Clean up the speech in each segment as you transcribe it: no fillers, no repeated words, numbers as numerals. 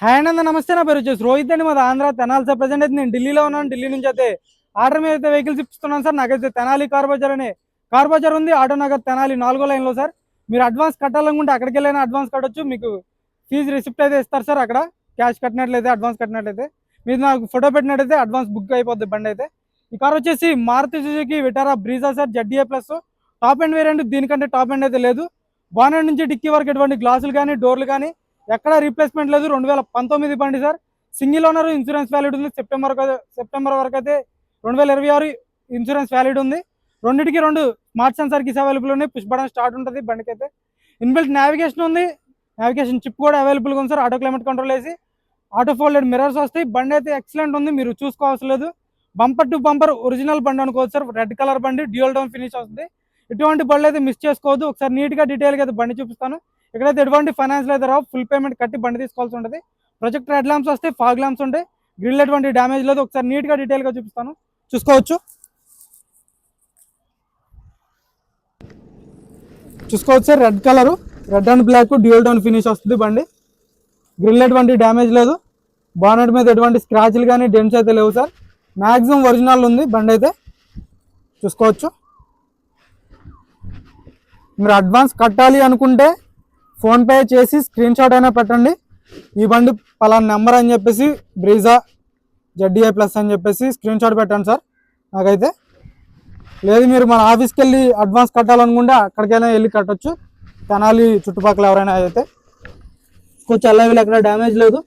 Hi అన్న, నమస్తే. నా పేరు వచ్చేసి రోహిత్ అండి. మాది ఆంధ్ర తెనాలి సార్. ప్రజెంట్ అయితే నేను ఢిల్లీలో ఉన్నాను. ఢిల్లీ నుంచి అయితే ఆర్డర్ మీద అయితే వెహికల్స్ ఇస్తున్నాను సార్. నాకైతే తెనాలి కార్ బజార్ అనే కార్ బజార్ ఉంది, ఆటో నగర్ తెనాలి 4వ లైన్లో సార్. మీరు అడ్వాన్స్ కట్టాలనుకుంటే అక్కడికి వెళ్ళైనా అడ్వాన్స్ కట్టొచ్చు. మీకు ఫీజు రిసిప్ట్ అయితే ఇస్తారు సార్. అక్కడ క్యాష్ కట్టినట్లయితే, అడ్వాన్స్ కట్టినట్లయితే మీరు నాకు ఫోటో పెట్టినట్టయితే అడ్వాన్స్ బుక్ అయిపోద్ది బండి అయితే. ఈ కార్ వచ్చేసి Maruti Suzuki Vitara Brezza sir, ZDA plus top end variant. దీనికంటే టాప్ అండ్ అయితే లేదు. బానెట్ నుంచి డిక్కీ వరకు ఎటువంటి గ్లాసులు కానీ డోర్లు కానీ ఎక్కడ రీప్లేస్మెంట్ లేదు. 2019 బండి sir. Single owner, insurance valid ఉంది. సెప్టెంబర్ వరకు అయితే 2026 ఇన్సూరెన్స్ వ్యాలిడ్ ఉంది. రెండింటికి 2 స్మార్ట్ సెన్సార్ కిస్ అవైలబుల్ ఉన్నాయి. పుష్ బటన్ స్టార్ట్ ఉంటుంది బండికి అయితే. ఇన్బిల్ట్ నావిగేషన్ ఉంది. నావిగేషన్ చిప్ కూడా అవైలబుల్గా ఉంది సార్. ఆటో క్లైమేట్ కంట్రోల్ వేసి ఆటో ఫోల్డెడ్ మిర్రర్స్ వస్తాయి. బండి అయితే ఎక్సలెంట్ ఉంది, మీరు చూసుకోవాల్సిన లేదు. బంపర్ టు బంపర్ ఒరిజినల్ బండి అనుకోవచ్చు సార్. రెడ్ కలర్ బండి, డ్యూయల్ డౌన్ ఫినిష్ వస్తుంది. ఇటువంటి బండ్లు అయితే మిస్ చేసుకోవద్దు. ఒకసారి నీట్గా డీటెయిల్గా అయితే బండి చూపిస్తాను. ఇక్కడైతే ఎటువంటి ఫైనాన్స్ అయితే రావు. ఫుల్ పేమెంట్ కట్టి బండి తీసుకోవాల్సి ఉంటుంది. ప్రొజెక్టర్ హెడ్ ల్యాంప్స్ వస్తాయి, ఫాగ్ ల్యాంప్స్ ఉంటాయి. గ్రిల్ ఎటువంటి డ్యామేజ్ లేదు. ఒకసారి నీట్గా డీటెయిల్గా చూపిస్తాను, చూసుకోవచ్చు sir. Red colour, red and black dual tone finish వస్తుంది బండి. గ్రిల్ ఎటువంటి డ్యామేజ్ లేదు. బానెట్ మీద ఎటువంటి స్క్రాచ్లు కానీ డెంట్స్ అయితే లేవు సార్. మ్యాక్సిమం ఒరిజినల్ ఉంది బండి అయితే, చూసుకోవచ్చు. మీరు అడ్వాన్స్ కట్టాలి అనుకుంటే ఫోన్పే చేసి స్క్రీన్ షాట్ అయినా పెట్టండి. ఈ బండి పలానా నెంబర్ అని చెప్పేసి బ్రీజా జెడ్డీఐ ప్లస్ అని చెప్పేసి స్క్రీన్ షాట్ పెట్టండి సార్ నాకైతే. లేదు మీరు మన ఆఫీస్కి వెళ్ళి అడ్వాన్స్ కట్టాలనుకుంటే అక్కడికైనా వెళ్ళి కట్టొచ్చు. తెనాలి చుట్టుపక్కల ఎవరైనా అయితే. కొంచెం అల్లవిలు ఎక్కడ డ్యామేజ్ లేదు.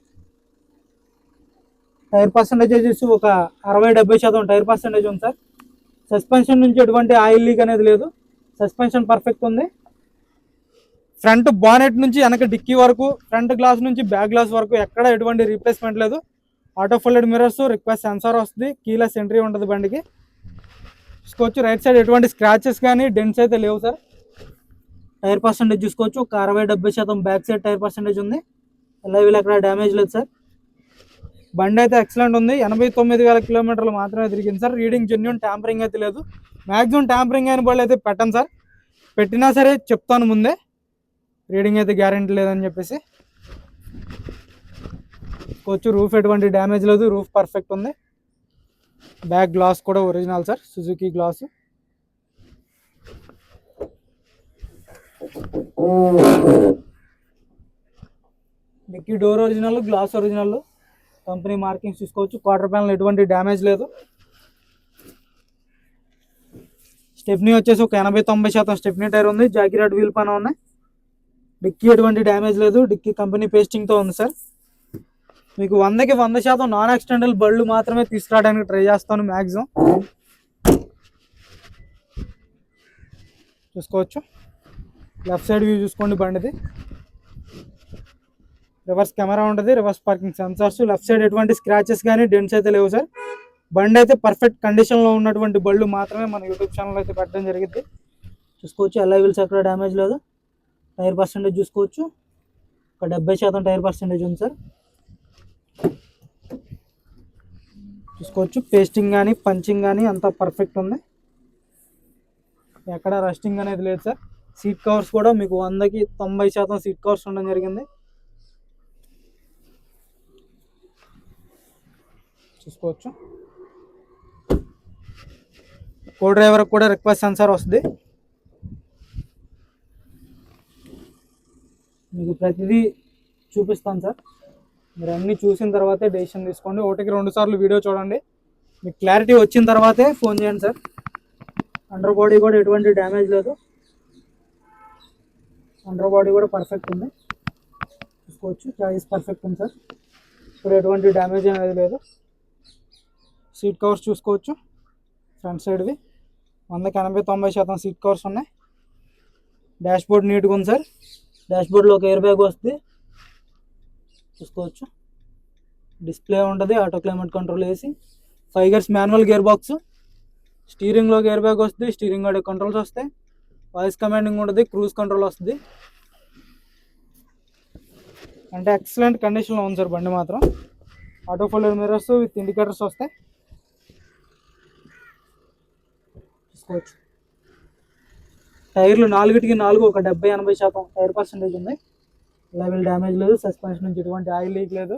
టైర్ పర్సెంటేజ్ వచ్చేసి ఒక 60-70% టైర్ పర్సెంటేజ్ ఉంది సార్. సస్పెన్షన్ నుంచి ఎటువంటి ఆయిల్ లీక్ అనేది లేదు. సస్పెన్షన్ పర్ఫెక్ట్ ఉంది. ఫ్రంట్ బానెట్ నుంచి వెనక డిక్కీ వరకు, ఫ్రంట్ గ్లాస్ నుంచి బ్యాక్ గ్లాస్ వరకు ఎక్కడ ఎటువంటి రీప్లేస్మెంట్ లేదు. Auto folded mirrors, request sensor వస్తుంది, కీలెస్ ఎంట్రీ ఉంటుంది బండికి. చూసుకోవచ్చు. రైట్ సైడ్ ఎటువంటి స్క్రాచెస్ కానీ డెంట్స్ అయితే లేవు సార్. టైర్ పర్సెంటేజ్ చూసుకోవచ్చు, ఒక 60-70% బ్యాక్ సైడ్ టైర్ పర్సెంటేజ్ ఉంది. ఎలా వీళ్ళు ఎక్కడ డ్యామేజ్ లేదు సార్. బండి అయితే ఎక్సలెంట్ ఉంది. 89,000 కిలోమీటర్లు మాత్రమే తిరిగింది సార్. రీడింగ్ జెన్యూన్, ట్యాంపరింగ్ అయితే లేదు. మ్యాక్సిమం ట్యాంపరింగ్ అయిన బళ్ళు అయితే పెట్టను సార్. పెట్టినా సరే చెప్తాను ముందే, రీడింగ్ అయితే గ్యారెంటీ లేదని చెప్పేసి. కోచ్ రూఫ్ ఎటువంటి డ్యామేజ్ లేదు, రూఫ్ పర్ఫెక్ట్ ఉంది. బ్యాక్ గ్లాస్ కూడా original sir, Suzuki glass. Dickey door original, glass original, company markings చూసుకోవచ్చు. క్వార్టర్ ప్యానల్ ఎటువంటి డ్యామేజ్ లేదు. స్టెప్నీ వచ్చేసి ఒక 80-90% స్టెప్నీ టైర్ ఉంది. జాకిరాడ్ వీల్ పైన ఉన్నాయి. డిక్కీ ఎటువంటి డ్యామేజ్ లేదు. డిక్కీ కంపెనీ పేస్టింగ్తో ఉంది సార్. మీకు 100కి 100% నాన్ యాక్సిడెంటల్ బళ్ళు మాత్రమే తీసుకురావడానికి ట్రై చేస్తాను మ్యాక్సిమం. చూసుకోవచ్చు. లెఫ్ట్ సైడ్ వ్యూ చూసుకోండి బండిది. రివర్స్ కెమెరా ఉంటుంది, reverse parking sensors. Left side ఎటువంటి స్క్రాచెస్ కానీ డెంట్స్ అయితే లేవు సార్. బండి అయితే పర్ఫెక్ట్ కండిషన్లో ఉన్నటువంటి బళ్ళు మాత్రమే మన యూట్యూబ్ ఛానల్ అయితే పెట్టడం జరిగింది. చూసుకోవచ్చు. అలా వీల్స్ ఎక్కడ డ్యామేజ్ లేదు. టైర్ పర్సెంటేజ్ చూసుకోవచ్చు, ఒక 70% టైర్ పర్సెంటేజ్ ఉంది సార్. చూసుకోవచ్చు. పేస్టింగ్ కానీ పంచింగ్ కానీ అంతా పర్ఫెక్ట్ ఉంది. ఎక్కడ రస్టింగ్ అనేది లేదు సార్. సీట్ కవర్స్ కూడా మీకు 100కి 90% సీట్ కవర్స్ ఉండడం జరిగింది. చూసుకోవచ్చు. కో డ్రైవర్ కూడా రిక్వెస్ట్ సెన్సార్ వస్తుంది. మీకు ప్రతిదీ చూపిస్తాను సార్. మీరు అన్నీ చూసిన తర్వాతే డెసిషన్ తీసుకోండి. 1కి 2 సార్లు వీడియో చూడండి. మీకు క్లారిటీ వచ్చిన తర్వాతే ఫోన్ చేయండి సార్. అండర్ బాడీ కూడా ఎటువంటి డ్యామేజ్ లేదు. అండర్ బాడీ కూడా పర్ఫెక్ట్ ఉంది. చూసుకోవచ్చు. చాయిస్ పర్ఫెక్ట్ ఉంది సార్. ఇప్పుడు ఎటువంటి డ్యామేజ్ అనేది లేదు. సీట్ కవర్స్ చూసుకోవచ్చు. ఫ్రంట్ సైడ్వి 100కి 80-90% సీట్ కవర్స్ ఉన్నాయి. డాష్ బోర్డ్ నీట్గా ఉంది సార్. డాష్ బోర్డ్లో ఒక ఎయిర్ బ్యాగ్ వస్తుంది, చూసుకోవచ్చు. డిస్ప్లే ఉంటుంది, ఆటో క్లైమేట్ కంట్రోల్ వేసి 5 గేర్స్ మాన్యువల్ గేర్ బాక్స్. స్టీరింగ్లో ఎయిర్ బ్యాగ్ వస్తుంది, స్టీరింగ్ ఆడే కంట్రోల్స్ వస్తాయి. వాయిస్ కమాండింగ్ ఉంటుంది, క్రూజ్ కంట్రోల్ వస్తుంది. అంటే ఎక్సలెంట్ కండిషన్లో ఉంది సార్ బండి మాత్రం. Auto folded mirrors with indicators వస్తాయి, చూసుకోవచ్చు. టైర్లు 4కి 4 ఒక 70-80% టైర్ పర్సెంటేజ్ ఉంది. లెవెల్ డ్యామేజ్ లేదు, సస్పెన్షన్ నుంచి ఎటువంటి ఆయిల్ లీక్ లేదు.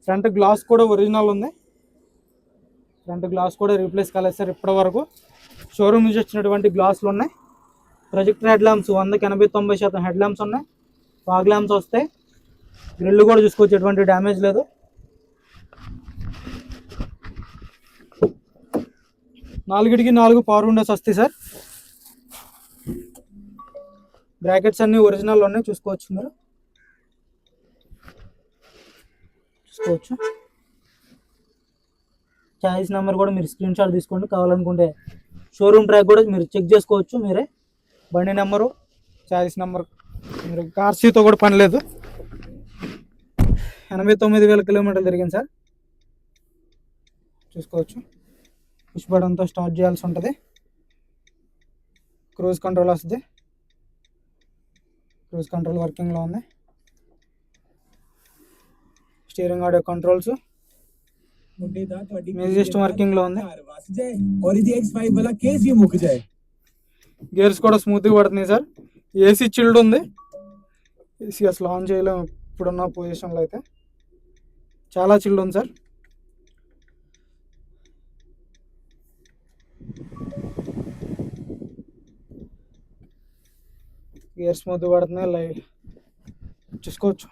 ఫ్రంట్ గ్లాస్ కూడా ఒరిజినల్ ఉంది, ఫ్రంట్ గ్లాస్ కూడా రీప్లేస్ కాలేదు సార్ ఇప్పటి వరకు. షోరూమ్ నుంచి వచ్చినటువంటి గ్లాసులు ఉన్నాయి. ప్రొజెక్టర్ హెడ్ ల్యాంప్స్ 100కి 80-90% హెడ్ ల్యాంప్స్ ఉన్నాయి. ఫాగ్ ల్యాంప్స్ వస్తాయి. గ్రిల్ కూడా చూసుకోవచ్చు, ఎటువంటి డ్యామేజ్ లేదు. నాలుగిటికి 4 పవర్ విండోస్ వస్తాయి సార్. బ్రాకెట్స్ అన్ని ఒరిజినల్ ఉన్నాయి, చూసుకోవచ్చు మీరు, చూసుకోవచ్చు. చాయిస్ నెంబర్ కూడా మీరు స్క్రీన్ షాట్ తీసుకోండి, కావాలనుకుంటే షోరూమ్ ట్రాక్ కూడా మీరు చెక్ చేసుకోవచ్చు మీరే. బండి నెంబరు, చాయిస్ నెంబర్, మీరు కార్సీతో కూడా పని లేదు. 89,000 కిలోమీటర్లు తిరిగింది సార్, చూసుకోవచ్చు. పుష్ బటన్తో స్టార్ట్ చేయాల్సి ఉంటుంది. క్రూజ్ కంట్రోల్ వస్తుంది, క్రూజ్ కంట్రోల్ వర్కింగ్లో ఉంది. Steering audio controls, music system వర్కింగ్లో ఉంది. గేర్స్ కూడా స్మూత్గా పడుతున్నాయి సార్. ఏసీ చిల్డ్ ఉంది, ఏసీ అసలు ఆన్ చేయలేము ఇప్పుడున్న పొజిషన్లో అయితే, చాలా చిల్డ్ ఉంది సార్. గేర్ స్మూత్ పడుతున్నాయి, లైట్ చూసుకోవచ్చు.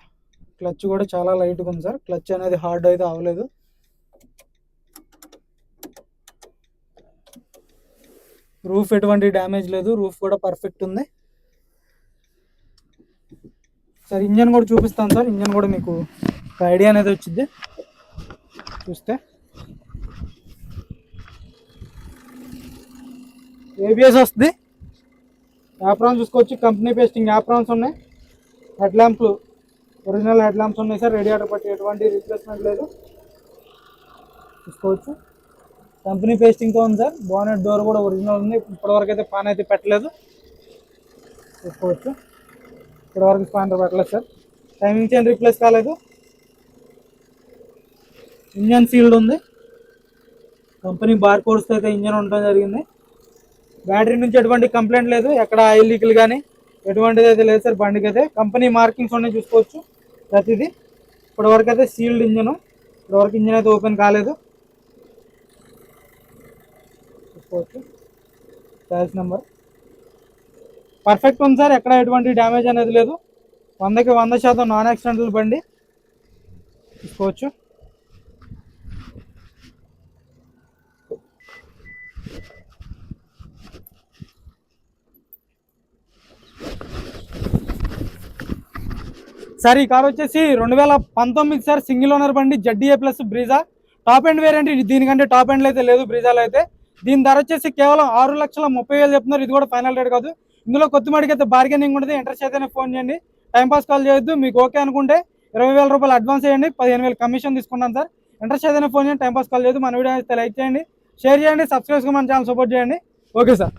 క్లచ్ కూడా చాలా లైట్గా ఉంది సార్, క్లచ్ అనేది హార్డ్ అయితే అవ్వలేదు. రూఫ్ ఎటువంటి డ్యామేజ్ లేదు, రూఫ్ కూడా పర్ఫెక్ట్ ఉంది సార్. ఇంజన్ కూడా చూపిస్తాను సార్, ఇంజన్ కూడా మీకు ఒక ఐడియా అనేది వచ్చింది చూస్తే. ఏబిఎస్ వస్తుంది, యాప్రాన్స్ చూసుకోవచ్చు, కంపెనీ పేస్టింగ్ యాప్రాన్స్ ఉన్నాయి. హెడ్ ల్యాంప్లు ఒరిజినల్ హెడ్ ల్యాంప్స్ ఉన్నాయి సార్, రేడియేటర్ పట్టి ఎటువంటి రీప్లేస్మెంట్ లేదు, చూసుకోవచ్చు. కంపెనీ పేస్టింగ్తో ఉంది సార్. బోనెట్ డోర్ కూడా ఒరిజినల్ ఉంది, ఇప్పటివరకు అయితే పాన్ అయితే పెట్టలేదు, చూసుకోవచ్చు. ఇప్పటివరకు స్పానర్ పెట్టలేదు సార్. టైమింగ్ చైన్ రీప్లేస్ కాలేదు. ఇంజన్ సీల్డ్ ఉంది, కంపెనీ బార్ కోడ్స్తో అయితే ఇంజన్ ఉండడం జరిగింది. బ్యాటరీ నుంచి ఎటువంటి కంప్లైంట్ లేదు, ఎక్కడ ఆయిల్ లీకులు కానీ ఎటువంటిది అయితే లేదు సార్ బండికి అయితే. కంపెనీ మార్కింగ్స్ ఉన్నాయి, చూసుకోవచ్చు ప్రతిదీ. ఇప్పటివరకు అయితే సీల్డ్ ఇంజను, ఇప్పటివరకు ఇంజన్ అయితే ఓపెన్ కాలేదు, చూసుకోవచ్చు. చాయిస్ నెంబర్ పర్ఫెక్ట్ ఉంది సార్, ఎక్కడ ఎటువంటి డ్యామేజ్ అనేది లేదు. 100కి 100% నాన్ యాక్సిడెంటల్ బండి, చూసుకోవచ్చు. సార్ ఈ కార్ వచ్చేసి 2019 సార్, సింగిల్ ఓనర్ బండి, ZDA plus Brezza. Top end variant, దీనికంటే టాప్ ఎండ్లో అయితే లేదు బ్రీజాలో అయితే. దీని ధర వచ్చేసి కేవలం 6,30,000 చెప్తున్నారు. ఇది కూడా ఫైనల్ రేట్ కాదు, ఇందులో కొత్తమాడికి అయితే బార్గెనింగ్ ఉంటుంది. ఇంట్రెస్ట్ అయితేనే ఫోన్ చేయండి, టైంపాస్ కాల్ చేయొద్దు. మీకు ఓకే అనుకుంటే 20,000 రూపాయలు అడ్వాన్స్ చేయండి, 15,000 కమిషన్ తీసుకుంటాను సార్. ఇంట్రెస్ట్ అయితేనే ఫోన్ చేయండి, టైంపాస్ కాల్ చేయొద్దు. మన వీడియో అయితే లైక్ చేయండి, షేర్ చేయండి, సబ్స్క్రైబ్ మన ఛానల్ సపోర్ట్ చేయండి. Okay sir.